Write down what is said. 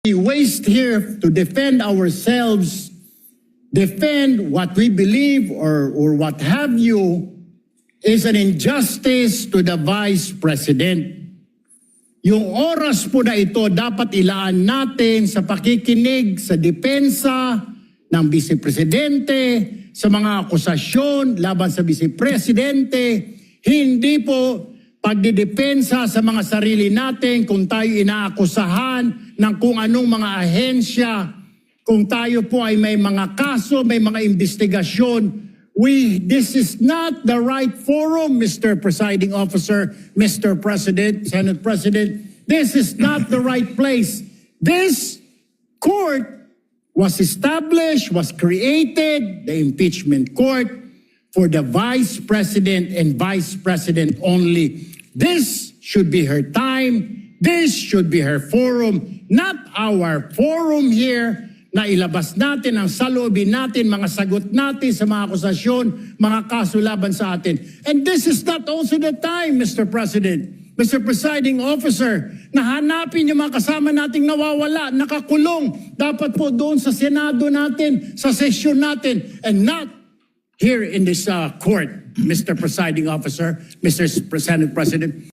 We waste here to defend ourselves, defend what we believe or what have you, is an injustice to the Vice President. Yung oras po na ito dapat ilaan natin sa pakikinig sa depensa ng Vice Presidente, sa mga akusasyon laban sa Vice Presidente, hindi po pagdidepensa sa mga sarili natin kung tayo inaakusahan ng kung anong mga ahensya, kung tayo po ay may mga kaso, may mga investigasyon. This is not the right forum, Mr. Presiding Officer, Mr. President, Senate President. This is not the right place. This court was established, was created, the impeachment court, for the Vice President and Vice President only. This should be her time. This should be her forum, not our forum here na ilabas natin ang saloobin natin, mga sagot natin sa mga akusasyon, mga kaso laban sa atin. And this is not also the time, Mr. President, Mr. Presiding Officer, na hanapin yung mga kasama nating nawawala, nakakulong, dapat po doon sa Senado natin, sa sesyon natin, and not here in this court, Mr. Presiding Officer, Mr. Senate President.